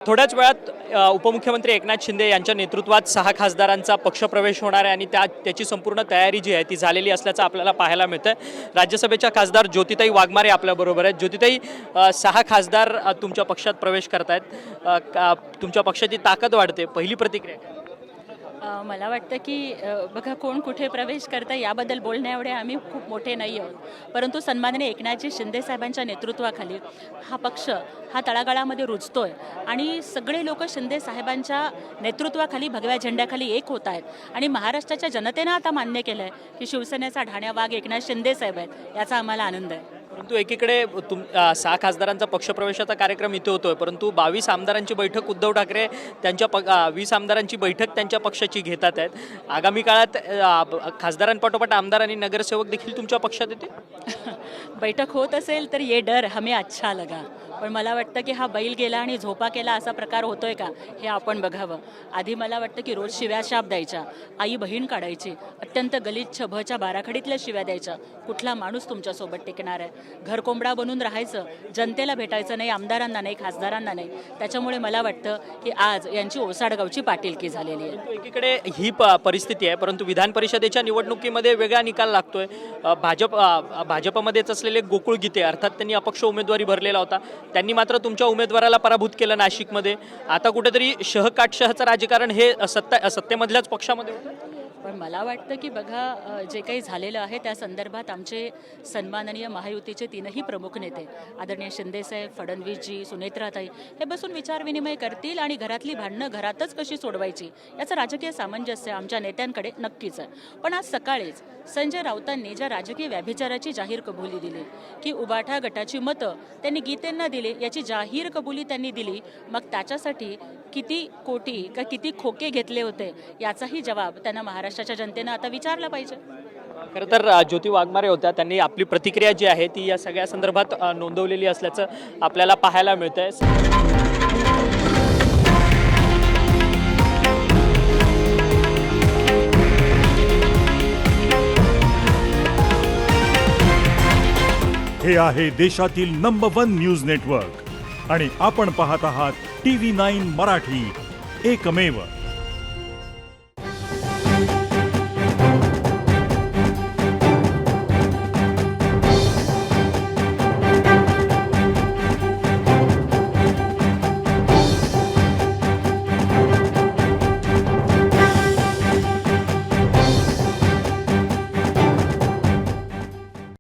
थोड्याच वेळात उपमुख्यमंत्री एकनाथ शिंदे यांच्या नेतृत्वात 6 खासदारांचा पक्षप्रवेश होणार आहे आणि त्याची संपूर्ण तयारी जी आहे ती झालेली असल्याचं आपल्याला पाहायला मिळतं। राज्यसभेच्या खासदार ज्योतिताई वाघमारे आपल्याबरोबर आहेत। ज्योतिताई, 6 खासदार तुमच्या पक्षात प्रवेश करतायत, तुमच्या पक्षाची ताकद वाढते, पहिली प्रतिक्रिया काय? मला वाटतं की बघा, कोण कुठे प्रवेश करतं याबद्दल बोलण्या एवढे आम्ही खूप मोठे नाही आहोत, परंतु सन्माननीय एकनाथजी शिंदे साहेबांच्या नेतृत्वाखाली हा पक्ष हा तळागाळामध्ये रुजतोय आणि सगळे लोक शिंदे साहेबांच्या नेतृत्वाखाली भगव्या झेंड्याखाली एक होत आहेत आणि महाराष्ट्राच्या जनतेनं आता मान्य केलं आहे की शिवसेनेचा ढाण्या वाघ एकनाथ शिंदे साहेब आहेत, याचा आम्हाला आनंद आहे। परंतु एकीकडे 6 खासदारांचा पक्षप्रवेशाचा कार्यक्रम इथे होतोय, परंतु 22 आमदारांची बैठक उद्धव ठाकरे त्यांच्या 20 आमदारांची बैठक त्यांच्या पक्षाची घेतात आहेत। आगामी काळात खासदारांपाठोपाठ आमदार आणि नगरसेवक देखील तुमच्या पक्षात येतील? बैठक होत असेल तर ये डर हमें अच्छा लगा, पण मला वाटतं की हा बैल गेला आणि झोपा केला असा प्रकार होतोय का हे आपण बघावं। आधी मला वाटतं की रोज शिव्या शाप द्यायच्या, आई बहीण काढायची, अत्यंत गलिच्छ भच्या बाराखडीतल्या शिव्या द्यायच्या, कुठला माणूस तुमच्यासोबत टिकणार आहे? घर कोंबडा बनून राहायचं, जनतेला भेटायचं नाही, आमदारांना नाही, खासदारांना नाही। त्याच्यामुळे मला वाटतं की आज यांची ओसाडगावची पाटीलकी झालेली आहे। एकीकडे ही परिस्थिती आहे, परंतु विधान परिषदेच्या निवडणुकीमध्ये वेगळा निकाल लागतोय। भाजपमध्येच असलेले गोकुळ गीते अर्थात त्यांनी अपक्ष उमेदवारी भरलेला होता, त्यांनी मात्र तुमच्या उमेदवाराला पराभूत केलं नाशिकमध्ये। आता कुठेतरी शहचं राजकारण हे सत्तेमधल्याच पक्षामध्ये होतं। पण मला वाटतं की बघा, जे काही झालेलं आहे त्या संदर्भात आमचे सन्माननीय महायुतीचे 3ही प्रमुख नेते आदरणीय शिंदेसाहेब, फडणवीसजी, सुनेत्राताई हे बसून विचारविनिमय करतील आणि घरातली भांडणं घरातच कशी सोडवायची याचं राजकीय सामंजस्य आमच्या नेत्यांकडे नक्कीच आहे। पण आज सकाळीच संजय राऊतांनी ज्या राजकीय व्याभिचाराची जाहीर कबुली दिली की उबाठा गटाची मतं त्यांनी गीतेंना दिली, याची जाहीर कबुली त्यांनी दिली, मग त्याच्यासाठी किती कोटी का किती खोके घेतले होते याचाही जबाब त्यांना महाराष्ट्राच्या जनतेनं आता विचारला पाहिजे। खरं तर ज्योती वाघमारे होत्या, त्यांनी आपली प्रतिक्रिया जी आहे ती या सगळ्या संदर्भात नोंदवलेली असल्याचं आपल्याला पाहायला मिळतंय। हे आहे देशातील नंबर 1 न्यूज नेटवर्क आणि आपण पाहत आहात TV9 मराठी, एकमेव।